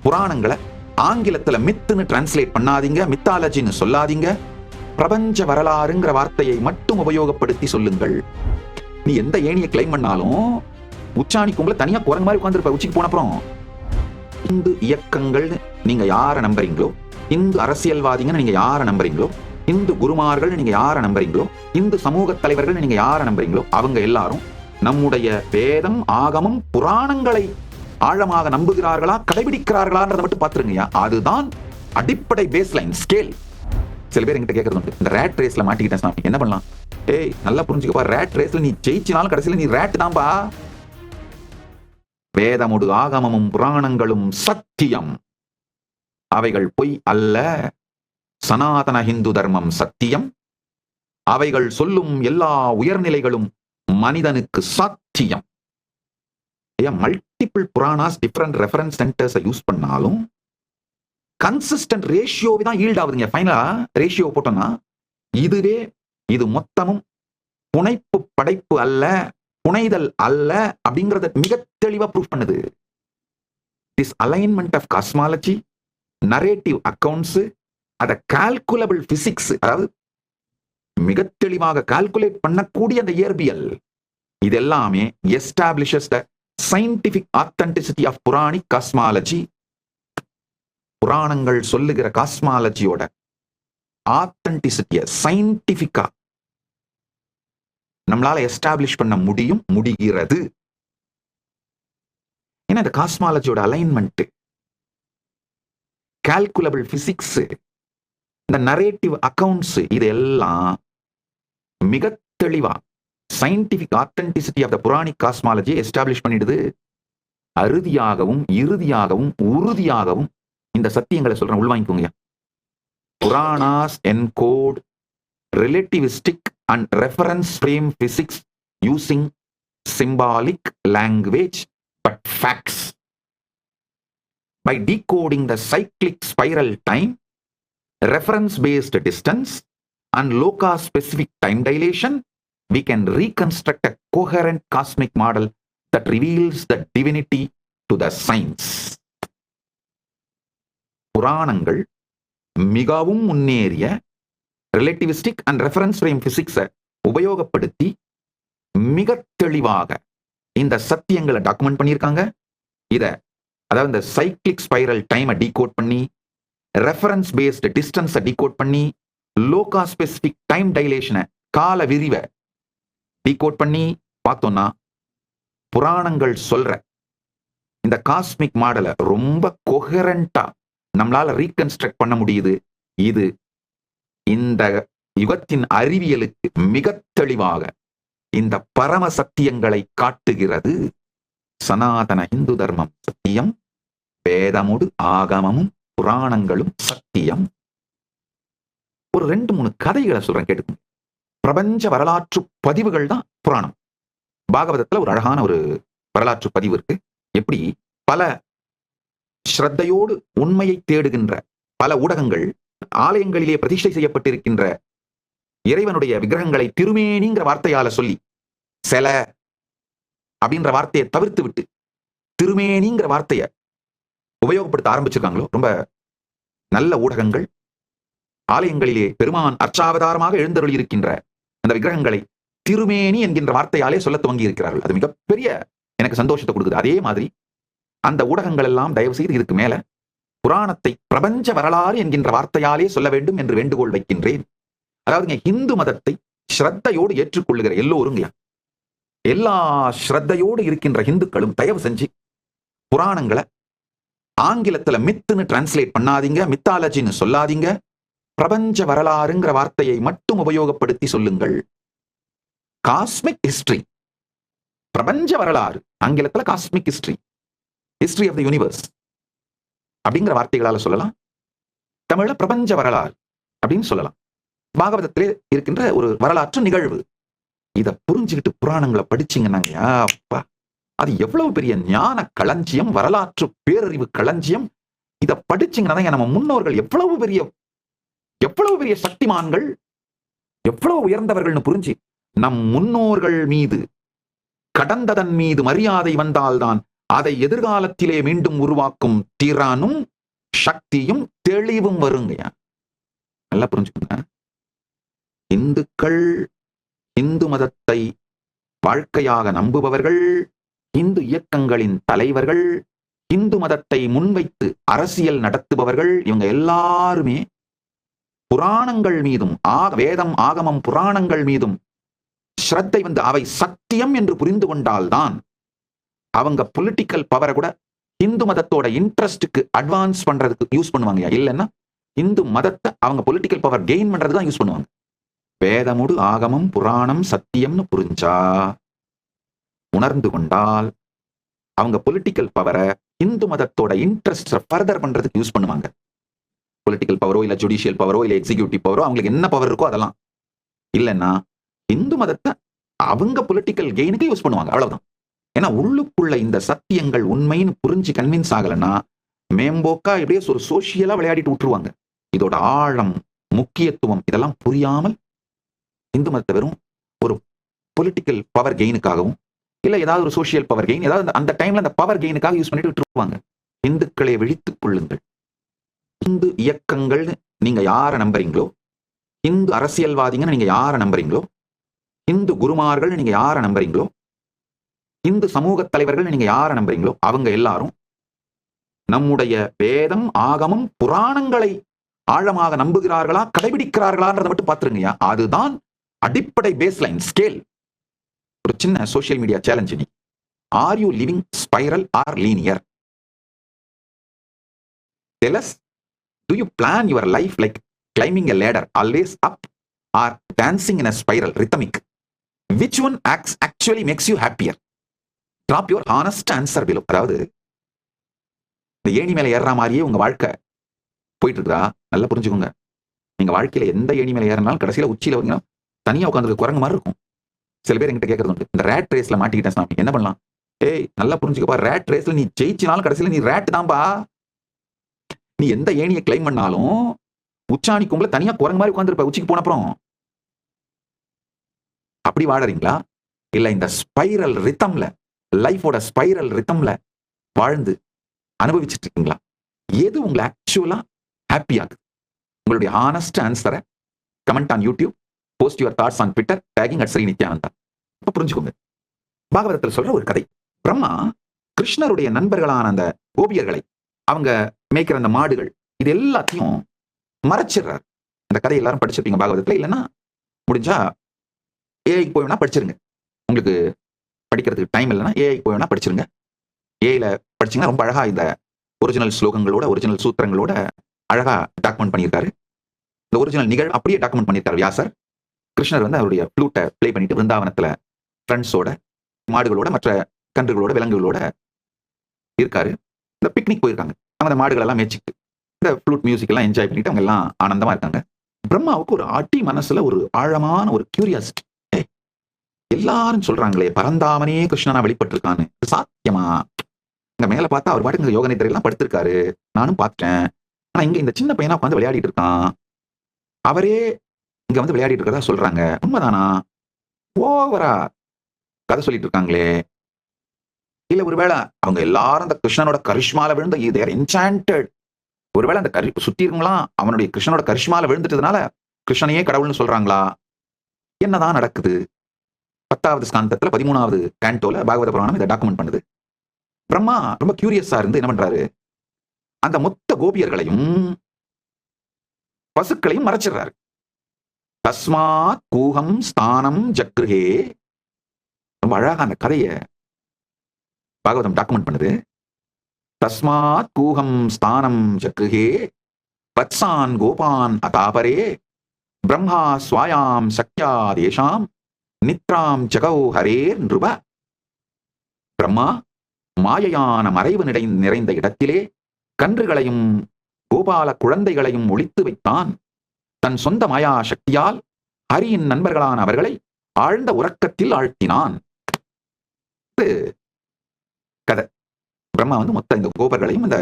புராணங்களை ஆங்கிலத்துல மித்துன்னு டிரான்ஸ்லேட் பண்ணாதீங்க, மித்தாலஜின்னு சொல்லாதீங்க. பிரபஞ்ச வரலாறுங்கிற வார்த்தையை மட்டும் உபயோகப்படுத்தி சொல்லுங்கள். நீ எந்த ஏணியை கிளைம் பண்ணாலும் உச்சாணி கும்பல தனியா குரங்கு மாதிரி உட்கார்ந்துருப்ப. உச்சிக்கு போன அப்புறம் இந்து இயக்கங்கள் நீங்க யார நம்புறீங்களோ, இந்து அரசியல்வாதிங்க நீங்க யார நம்புறீங்களோ, இந்து குருமார்கள் நீங்க யார நம்புறீங்களோ, இந்து சமூக தலைவர்கள் நீங்க யார நம்புறீங்களோ, அவங்க எல்லாரும் நம்முடைய வேதம், ஆகமம், புராணங்களை ஆழமாக நம்புகிறார்களா, கடைபிடிக்கிறார்களான்றதை மட்டும் பாத்துருங்கய்யா. அதுதான் அடிப்படை பேஸ்லைன் ஸ்கேல். சில பேர் என்கிட்ட கேட்கறது உண்டு, இந்த ரேட் ரேஸ்ல மாட்டிக்கிட்டேன் சாமி, என்ன பண்ணலாம்? ஏய், நல்லா புரிஞ்சுக்கப்பா, ரேட் ரேஸ்ல நீ ஜெயிச்சினாலும் கடைசியில் நீ ரேட் தான்பா. வேதமுடு ஆகமமும் புராணங்களும் சத்தியம், அவைகள் பொய் அல்ல. சனாதன ஹிந்து தர்மம் சத்தியம். அவைகள் சொல்லும் எல்லா உயர்நிலைகளும் மனிதனுக்கு சத்தியம். Multiple Puranas different reference centres use பண்ணாலும் கன்சிஸ்டன்ட் ரேஷியோவை தான் ஈல்ட் ஆகுதுங்க. ஃபைனலா ரேஷியோ போட்டோம்னா இது மொத்தமும் புனைப்பு படைப்பு அல்ல, புனைதல் அல்ல அப்படிங்கறத மிக தெளிவா ப்ரூவ் பண்ணுது. This alignment of cosmology, narrative accounts, அத கால்குலபிள் பிசிக்ஸ், அதாவது மிக தெளிவாக கால்குலேட் பண்ணக்கூடிய அந்த இயற்பியல், இது எல்லாமே establishes the scientific authenticity of Puranic cosmology. புராணங்கள் சொல்லுகிற காஸ்மாலஜியோட ஆத்தென்டிசிட்டிய சயின்டிபிக்கா நம்மளால எஸ்டாப்ளிஷ் பண்ண முடிகிறது. ஏன்னா இந்த காஸ்மாலஜியோட அலைன்மெண்ட், கால்குலபிள் பிசிக்ஸ், இந்த நரேட்டிவ் அக்கவுண்ட்ஸ், இதெல்லாம் மிக தெளிவா scientific authenticity of the Puranic cosmology establish பண்ணிடுது. அறுதியாகவும் இறுதியாகவும் உறுதியாகவும் இந்த சத்தியங்களை சொல்றேன், உள்வாங்கிக்கோங்க. Puranas encode relativistic and reference frame physics using symbolic language but facts. By decoding the cyclic spiral time, reference-based distance, and loca-specific time dilation, we can reconstruct a coherent cosmic model that reveals the divinity to the science. புராணங்கள் மிகவும் முன்னேறிய relativistic and reference frame பிசிக்ஸை உபயோகப்படுத்தி மிக தெளிவாக இந்த சத்தியங்களை document பண்ணியிருக்காங்க. அதாவது இந்த சைக்ளிக் ஸ்பைரல் டைமை டீகோட் பண்ணி, ரெஃபரன்ஸ் பேஸ்டு டிஸ்டன்ஸை டீகோட் பண்ணி, லோகா ஸ்பெசிபிக் டைம் டைலேஷனை, கால விரிவை டீகோட் பண்ணி பார்த்தோம்னா புராணங்கள் சொல்ற இந்த காஸ்மிக் மாடலை ரொம்ப கொஹரண்டா நம்மளால ரீகன்ஸ்ட்ரக்ட் பண்ண முடியுது. இது இந்த யுகத்தின் அறிவியலுக்கு மிக தெளிவாக இந்த பரம சத்தியங்களை காட்டுகிறது. சனாதன இந்து தர்மம் சத்தியம், வேதமுடு ஆகமமும் புராணங்களும் சத்தியம். ஒரு 2-3 கதைகளை சொல்றேன், கேட்டுக்கோங்க. பிரபஞ்ச வரலாற்று பதிவுகள் தான் புராணம். பாகவதத்துல ஒரு அழகான ஒரு வரலாற்று பதிவு இருக்கு. எப்படி பல ஸ்ரத்தையோடு உண்மையை தேடுகின்ற பல ஊடகங்கள் ஆலயங்களிலே பிரதிஷ்டை செய்யப்பட்டிருக்கின்ற இறைவனுடைய விக்கிரகங்களை திருமேனிங்கிற வார்த்தையால சொல்லி, சில அப்படின்ற வார்த்தையை தவிர்த்து விட்டு திருமேனிங்கிற வார்த்தையை உபயோகப்படுத்த ஆரம்பிச்சிருக்காங்களோ, ரொம்ப நல்ல ஊடகங்கள் ஆலயங்களிலே பெருமான் அர்ச்சாவதாரமாக எழுந்தருளி இருக்கின்ற அந்த விக்கிரகங்களை திருமேனி என்கின்ற வார்த்தையாலே சொல்ல துவங்கி இருக்கிறார்கள். அது மிகப்பெரிய எனக்கு சந்தோஷத்தை கொடுக்குது. அதே மாதிரி அந்த ஊடகங்கள் எல்லாம் தயவு செய்து இதுக்கு மேல புராணத்தை பிரபஞ்ச வரலாறு என்கின்ற வார்த்தையாலே சொல்ல வேண்டும் என்று வேண்டுகோள் வைக்கின்றேன். அதாவது இந்து மதத்தை ஸ்ரத்தையோடு ஏற்றுக்கொள்ளுகிற எல்லோரும், எல்லா ஸ்ரத்தையோடு இருக்கின்ற இந்துக்களும் தயவு செஞ்சு புராணங்களை ஆங்கிலத்துல மித்துன்னு டிரான்ஸ்லேட் பண்ணாதீங்க, மித்தாலஜின்னு சொல்லாதீங்க. பிரபஞ்ச வரலாறுங்கிற வார்த்தையை மட்டும் உபயோகப்படுத்தி சொல்லுங்கள். காஸ்மிக் ஹிஸ்டரி, பிரபஞ்ச வரலாறு, ஆங்கிலத்துல cosmic history, history of the universe அப்படிங்கிற வார்த்தைகளால சொல்லலாம். தமிழ்ல பிரபஞ்ச வரலாறு அப்படின்னு சொல்லலாம். பாகவதத்திலே இருக்கின்ற ஒரு வரலாற்று நிகழ்வு. இதை புரிஞ்சுக்கிட்டு புராணங்களை படிச்சீங்கன்னாங்க, அப்பா, அது எவ்வளவு பெரிய ஞான களஞ்சியம், வரலாற்று பேரறிவு களஞ்சியம். இதை படிச்சீங்கன்னா நம்ம முன்னோர்கள் எவ்வளவு பெரிய சக்திமான்கள், எவ்வளவு உயர்ந்தவர்கள்னு புரிஞ்சு நம் முன்னோர்கள் மீது கடந்ததன் மீது மரியாதை வந்தால்தான் அதை எதிர்காலத்திலே மீண்டும் உருவாக்கும் திறனும் சக்தியும் தெளிவும் வருங்கய்யா. நல்லா புரிஞ்சுக்கோங்க. இந்துக்கள், இந்து மதத்தை வாழ்க்கையாக நம்புபவர்கள், இந்து இயக்கங்களின் தலைவர்கள், இந்து மதத்தை முன்வைத்து அரசியல் நடத்துபவர்கள், இவங்க எல்லாருமே புராணங்கள் மீதும், வேதம், ஆகமம், புராணங்கள் மீதும் ஸ்ரத்தை வந்து அவை சத்தியம் என்று புரிந்து கொண்டால்தான் அவங்க பொலிட்டிக்கல் பவரை கூட இந்து மதத்தோட இன்ட்ரெஸ்டுக்கு அட்வான்ஸ் பண்றதுக்கு யூஸ் பண்ணுவாங்க. இல்லைன்னா இந்து மதத்தை அவங்க பொலிட்டிக்கல் பவர் கெயின் பண்றதுக்கு தான் யூஸ் பண்ணுவாங்க. வேதமுடு ஆகமம் புராணம் சத்தியம்னு புரிஞ்சா, உணர்ந்து கொண்டால் அவங்க பொலிட்டிக்கல் பவரை இந்து மதத்தோட இன்ட்ரெஸ்ட் ஃபர்தர் பண்றதுக்கு யூஸ் பண்ணுவாங்க. பொலிட்டிக்கல் பவரோ இல்ல ஜுடிஷியல் பவரோ இல்ல எக்ஸிகியூட்டிவ் பவரோ, அவங்களுக்கு என்ன பவர் இருக்கோ அதெல்லாம். இல்லைன்னா இந்து மதத்தை அவங்க பொலிட்டிக்கல் கெயினுக்கு யூஸ் பண்ணுவாங்க. அவ்வளவுதான். ஏன்னா உள்ளுக்குள்ள இந்த சத்தியங்கள் உண்மைன்னு புரிஞ்சு கன்வின்ஸ் ஆகலைன்னா மேம்போக்கா எப்படியே ஒரு சோசியலா விளையாடிட்டு விட்டுருவாங்க. இதோட ஆழம், முக்கியத்துவம் இதெல்லாம் புரியாமல் இந்து மதத்தை வெறும் ஒரு பொலிட்டிக்கல் பவர் கெயினுக்காகவும் இல்ல ஏதாவது ஒரு சோசியல் பவர் கெயின், ஏதாவது அந்த டைம்ல அந்த பவர் கெயினுக்காக யூஸ் பண்ணிட்டு விட்டுருவாங்க. இந்துக்களை விழித்துக் கொள்ளுங்கள். இந்து இயக்கங்கள் நீங்க யாரை நம்புறீங்களோ, இந்து அரசியல்வாதிங்கன்னு நீங்க யாரை நம்புறீங்களோ, இந்து குருமார்கள் நீங்க யாரை நம்புறீங்களோ, இந்து சமூக தலைவர்கள் நீங்க யாரை நம்புறீங்களோ, அவங்க எல்லாரும் நம்முடைய வேதம், ஆகமம், புராணங்களை ஆழமாக நம்புகிறார்களா, கடைபிடிக்கிறார்களான்றதை மட்டும் பார்த்துருங்கய்யா. அதுதான் அடிப்படை பேஸ்லைன் ஸ்கேல். ஒரு சின்ன சோசியல் மீடியா சேலஞ்ச். நீ are you living spiral or linear? Tell us, do you plan your life like climbing a ladder, always up, or dancing in a spiral, rhythmic? Which one actually makes you happier? Drop your honest answer below. அதாவது இந்த ஏணி மேல ஏறுற மாதிரியே உங்க வாழ்க்கை போயிட்டு இருக்கா? நல்லா புரிஞ்சுக்கோங்க. நீங்க வாழ்க்கையில எந்த ஏணி மேல ஏறினாலும் கடைசியில உச்சியில வந்து தனியா உட்காந்து குரங்கு மாதிரி இருக்கும். சில பேர் என்கிட்ட கேட்கறது உண்டு, இந்த ரேட் ரேஸ்ல மாட்டிக்கிட்டேன் சாமி, என்ன பண்ணலாம்? ஏய், நல்லா புரிஞ்சுக்கப்பா, ரேட் ரேஸ்ல நீ ஜெயிச்சினாலும் கடைசியில நீ ரேட் தான்பா. நீ எந்த ஏணியை கிளைம் பண்ணாலும் உச்சாணி கும்பல தனியா குரங்கு மாதிரி உட்காந்துருப்ப உச்சிக்கு போன அப்புறம். அப்படி வாழறீங்களா? இல்ல இந்த ஸ்பைரல் ரித்தம்ல, லைஃபோட ஸ்பைரல் ரித்தம்ல வாழ்ந்து அனுபவிச்சுட்டு இருக்கீங்களா? எது உங்களை ஆக்சுவலா ஹாப்பி ஆகுது? உங்களுடைய ஹானஸ்ட் ஆன்சரை comment on YouTube, post your thoughts on Twitter, tagging @Shri Nithyananda. இப்ப புரிஞ்சுக்கோங்க. பாகவதத்தில் சொல்ற ஒரு கதை. பிரம்மா கிருஷ்ணருடைய நண்பர்களான அந்த கோபியர்களை, அவங்க மேய்க்கிற அந்த மாடுகள், இது எல்லாத்தையும் மறைச்சிடுறார். அந்த கதை எல்லாரும் படிச்சிருப்பீங்க பாகவதத்துல. இல்லைன்னா முடிஞ்சா ஏஐக்கு போய் வேணா படிச்சிருங்க. உங்களுக்கு படிக்கிறதுக்கு டைம் இல்லைன்னா ஏஐக்கு போய் வேணா படிச்சிருங்க. ஏஐல படிச்சீங்கன்னா ரொம்ப அழகா இந்த ஒரிஜினல் ஸ்லோகங்களோட, ஒரிஜினல் சூத்திரங்களோட அழகா டாக்குமெண்ட் பண்ணியிருக்காரு. இந்த ஒரிஜினல் நிகழ்வு அப்படியே டாக்குமெண்ட் பண்ணியிருக்காரு வியாசர். கிருஷ்ணர் வந்து அவருடைய ஃப்ளூட்டை பிளே பண்ணிட்டு விருந்தாவனத்துல ஃப்ரெண்ட்ஸோட, மாடுகளோட, மற்ற கன்றுகளோட, விலங்குகளோட இருக்காரு. இந்த பிக்னிக் போயிருக்காங்க. அவங்க அந்த மாடுகள் எல்லாம் மேய்ச்சிட்டு இந்த ஃப்ளூட் மியூசிக் எல்லாம் என்ஜாய் பண்ணிட்டு அவங்க எல்லாம் ஆனந்தமா இருக்காங்க. பிரம்மாவுக்கு ஒரு அடி மனசுல ஒரு ஆழமான ஒரு கியூரியாசிட்டி. எல்லாரும் சொல்றாங்களே பரந்தாமனே கிருஷ்ணனா வெளிப்பட்டு இருக்கான்னு, சாத்தியமா? இங்க மேல பார்த்தா அவர் பாட்டுக்கு இந்த யோக நிதிரையெல்லாம் படுத்திருக்காரு, நானும் பார்த்தேன். ஆனா இங்க இந்த சின்ன பையனா உட்காந்து விளையாடிட்டு இருக்கான், அவரே இங்க வந்து விளையாடிட்டு இருக்கிறதா சொல்றாங்க. உண்மைதானா? ஓவரா கதை சொல்லிட்டு இருக்காங்களே. இல்ல ஒருவேளை அவங்க எல்லாரும் அந்த கிருஷ்ணனோட கரிஷ்மால விழுந்து தேர் என்சாண்டட், ஒருவேளை அந்த சுத்தி இருக்கவங்களாம் அவனுடைய கிருஷ்ணனோட கரிஷ்மால விழுந்துட்டதுனால கிருஷ்ணனையே கடவுள்னு சொல்றாங்களா? என்னதான் நடக்குது? 10வது ஸ்காந்தத்துல 13வது கேண்டோல பாகவத புராணம் இதை டாக்குமெண்ட் பண்ணுது. பிரம்மா ரொம்ப கியூரியஸா இருந்து என்ன பண்றாரு, அந்த மொத்த கோபியர்களையும் பசுக்களையும் மறைச்சிடுறாரு. தஸ்மாத் கூகம் ஸ்தானம் ஜக்ருஹே. ரொம்ப அழகா அந்த கதையை பாகவதம் டாக்குமெண்ட் பண்ணுது. தஸ்மாத் கூகம் ஸ்தானம் ஜக்ருஹே வத்சான் கோபான் அதாபரே பிரம்மா ஸ்வாயாம் சக்யா தேஷாம் நித்ராம் ஜகௌ ஹரேர் நிருப. பிரம்மா மாயையான மறைவு நிறைந்த இடத்திலே கன்றுகளையும் கோபால குழந்தைகளையும் ஒளித்து வைத்தான். தன் சொந்த மாயா சக்தியால் ஹரியின் நண்பர்களான அவர்களை ஆழ்ந்த உறக்கத்தில் ஆழ்த்தினான். கதை. பிரம்மா வந்து மொத்த இந்த கோபர்களையும் இந்த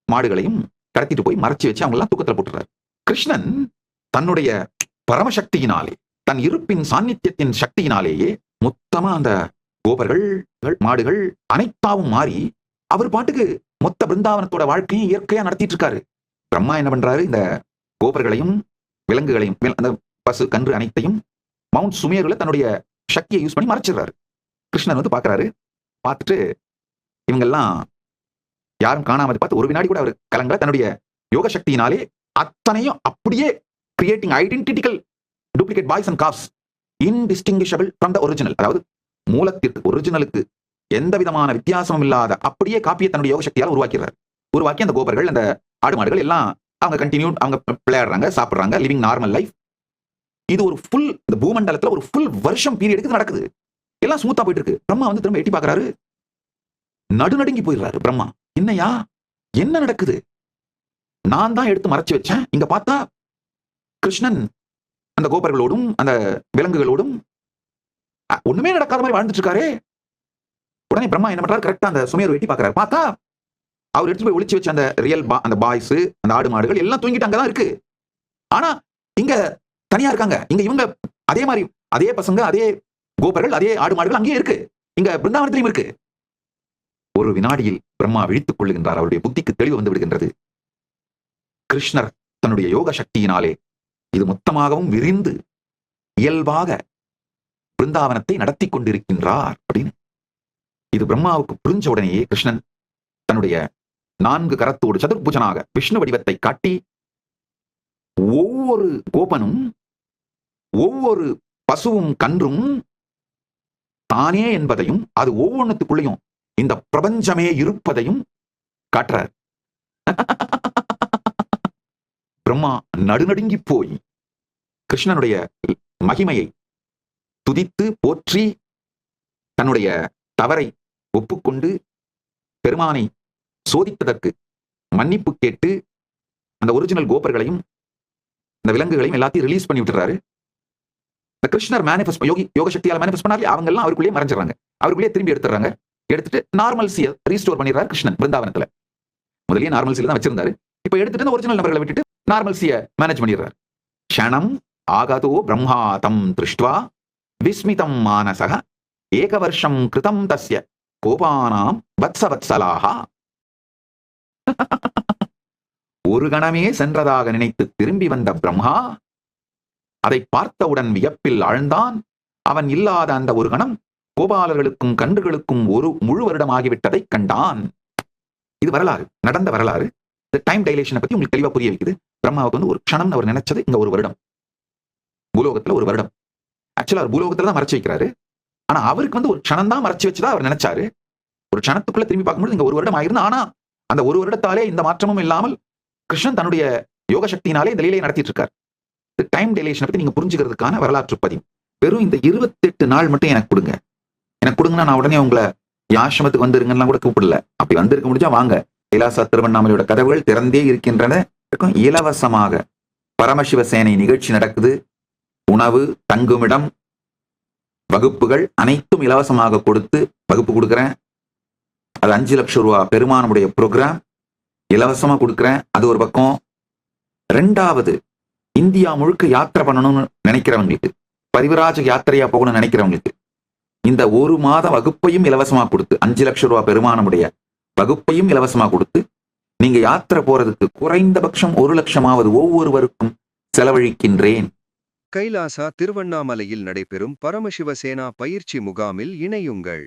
மாடுகளையும் கடத்திட்டு போய் மறைச்சு வச்சு அவங்க எல்லாம் தூக்கத்துல போட்டுறாரு. கிருஷ்ணன் தன்னுடைய பரமசக்தியினாலே, தன் இருப்பின் சாநித்தியத்தின் சக்தியினாலேயே மொத்தமா அந்த கோபர்கள், மாடுகள் அனைத்தாவும் மாறி அவர் பாட்டுக்கு மொத்த பிருந்தாவனத்தோட வாழ்க்கையும் இயற்கையா நடத்திட்டு இருக்காரு. பிரம்மா என்ன பண்றாரு, இந்த கோபர்களையும் விலங்குகளையும் அந்த பசு கன்று அனைத்தையும் மவுண்ட் சுமேருல தன்னுடைய சக்தியை யூஸ் பண்ணி மறைச்சிடுறாரு. கிருஷ்ணன் வந்து பாக்குறாரு. பார்த்துட்டு இவங்கெல்லாம் யாரும் காணாம பார்த்து ஒரு வினாடி கூட அவர் கலங்கல. தன்னுடைய யோக சக்தியினாலே அத்தனையும் அப்படியே creating identical duplicate boys and cops indistinguishable from the original. அதாவது மூலத்திற்கு ஒரிஜினலுக்கு எந்த விதமான வித்தியாசமும் இல்லாத அப்படியே காப்பியை தன்னுடைய யோக சக்தியால் உருவாக்கிறார். உருவாக்கி அந்த கோபர்கள், அந்த ஆடு மாடுகள் எல்லாம் அவங்க கண்டினியூ, அவங்க விளையாடுறாங்க, சாப்பிடுறாங்க, லிவிங் நார்மல் லைஃப். இது ஒரு ஃபுல், இந்த பூமண்டலத்துல ஒரு ஃபுல் வருஷம் பீரியடுக்கு நடக்குது. எல்லாம் ஸ்மூத்தா போயிட்டு இருக்கு. பிரம்மா வந்து திரும்ப எட்டி பாக்குறாரு. நடுநடுங்கி போயிடுறாரு பிரம்மா. என்னையா, என்ன நடக்குது? நான் தான் எடுத்து மறைச்சு வச்சேன். இங்க பார்த்தா கிருஷ்ணன் அந்த கோபர்களோடும் அந்த விலங்குகளோடும் ஒண்ணுமே நடக்காத மாதிரி வாழ்ந்துட்டு இருக்காரு. உடனே பிரம்மா என்ன பண்றாரு, கரெக்டா அந்த சுமேரு வெட்டி பாக்குறாரு. பார்த்தா அவர் எடுத்து போய் ஒளிச்சு வச்ச அந்த ரியல் அந்த பாய்ஸ், அந்த ஆடு மாடுகள் எல்லாம் தூங்கிட்டு அங்கதான் இருக்கு. ஆனா இங்க தனியா இருக்காங்க. இங்க இவங்க அதே மாதிரி, அதே பசங்க, அதே கோபர்கள், அதே ஆடு மாடுகள் அங்கேயே இருக்கு. இங்க பிருந்தாவனத்திலையும் இருக்கு. ஒரு வினாடியில் பிரம்மா விழித்துக் கொள்ளுகின்றார். அவருடைய புத்திக்கு தெளிவு வந்து விடுகின்றது. கிருஷ்ணர் தன்னுடைய யோக சக்தியினாலே இது மொத்தமாகவும் விரிந்து இயல்பாக பிருந்தாவனத்தை நடத்தி கொண்டிருக்கின்றார் அப்படின்னு. இது பிரம்மாவுக்கு புரிஞ்ச உடனேயே கிருஷ்ணன் தன்னுடைய 4 கரத்தோடு சதுர்புஜனாக விஷ்ணு வடிவத்தை காட்டி ஒவ்வொரு கோபனும் ஒவ்வொரு பசுவும் கன்றும் தானே என்பதையும் அது ஒவ்வொன்றுத்துக்குள்ளேயும் இந்த பிரபஞ்சமே இருப்பதையும் காட்டுறார். பிரம்மா நடுநடுங்கி போய் கிருஷ்ணனுடைய மகிமையை துதித்து போற்றி தன்னுடைய தவறை ஒப்புக்கொண்டு பெருமானை சோதித்ததற்கு மன்னிப்பு கேட்டு அந்த ஒரிஜினல் கோபர்களையும் இந்த விலங்குகளையும் எல்லாத்தையும் ரிலீஸ் பண்ணி விட்டுறாரு. இந்த கிருஷ்ணர் மேனிஃபெஸ்ட் யோக சக்தியால மேனிஃபெஸ்ட் பண்ணாலே அவங்க எல்லாம் அவருக்குள்ளேயே மறைஞ்சிடறாங்க. அவருக்குள்ளேயே திரும்பி எடுத்துறாங்க. எடுத்துட்டு நார்மல்சியை ரீஸ்டோர் பண்ணிடுறாரு கிருஷ்ணன் பிருந்தாவனத்துல. முதலியே நார்மல்சியில தான் வச்சிருந்தாரு. இப்ப எடுத்துட்டு ஒரிஜினல் நபர்களை விட்டுட்டு நார்மல்சியை மேனேஜ் பண்ணிடுறாரு. க்ஷணம் ஆகதோ பிரம்மா தம் திருஷ்ட்வா விஸ்மிதம் மானசக ஏகவர்ஷம் கிருதம் தஸ்ய கோபானாம் வத்சவத்சலாஹா. ஒரு கணமே சென்றதாக நினைத்து திரும்பி வந்த பிரம்மா அதை பார்த்தவுடன் வியப்பில் ஆழ்ந்தான். அவன் இல்லாத அந்த ஒரு கணம் கோபாலர்களுக்கும் கன்றுகளுக்கும் ஒரு முழு வருடம் ஆகிவிட்டதை கண்டான். இது வரலாறு, நடந்த வரலாறு. இந்த டைம் டைலேஷனை பத்தி உங்களுக்கு தெளிவா புரிய வைக்குது. பிரம்மாவுக்கு வந்து ஒரு க்ஷணம் அவர் நினைச்சது இங்க ஒரு வருடம், பூலோகத்துல ஒரு வருடம். ஆக்சுவலா அவர் பூலோகத்துல தான் மறைச்சு வைக்கிறாரு. ஆனா அவருக்கு வந்து ஒரு க்ஷணம் தான் மறைச்சு வச்சுதான் அவர் நினைச்சாரு. ஒரு க்ஷணத்துக்குள்ள திரும்பி பார்க்கும்போது இங்க ஒரு வருடம் ஆயிருந்து. ஆனா அந்த ஒரு வருடத்தாலே இந்த மாற்றமும் இல்லாமல் கிருஷ்ணன் தன்னுடைய யோக சக்தியினாலே இந்த லீலையை நடத்திட்டு இருக்கார். இந்த டைம் டைலேஷனை பத்தி நீங்க புரிஞ்சுக்கிறதுக்கான வரலாற்று பதிவு. வெறும் இந்த 28 நாள் மட்டும் எனக்கு கொடுங்க. எனக்கு கொடுங்கன்னா நான் உடனே உங்களை ஆசிரமத்துக்கு வந்துருங்கலாம் கூட கூப்பிடல. அப்படி வந்திருக்க முடிஞ்சா வாங்க. கைலாசா திருவண்ணாமலையோட கதவுகள் திறந்தே இருக்கின்றன. இலவசமாக பரமசிவ சேனை நிகழ்ச்சி நடக்குது. உணவு, தங்குமிடம், வகுப்புகள் அனைத்தும் இலவசமாக கொடுத்து வகுப்பு கொடுக்குறேன். அது 5 லட்சம் ரூபாய் பெருமானுடைய ப்ரோக்ராம் இலவசமா கொடுக்குறேன். அது ஒரு பக்கம். 2வது, இந்தியா முழுக்க யாத்திரை பண்ணணும்னு நினைக்கிறவங்களுக்கு, பரிவராஜ யாத்திரையா போகணும்னு நினைக்கிறவங்களுக்கு இந்த 1 மாத வகுப்பையும் இலவசமா கொடுத்து 5 லட்சம் ரூபாய் பெருமானுடைய வகுப்பையும் இலவசமா கொடுத்து நீங்க யாத்திரை போறதுக்கு குறைந்தபட்சம் 1 லட்சமாவது ஒவ்வொருவருக்கும் செலவழிக்கின்றேன். கைலாசா திருவண்ணாமலையில் நடைபெறும் பரமசிவசேனா பயிற்சி முகாமில் இணையுங்கள்.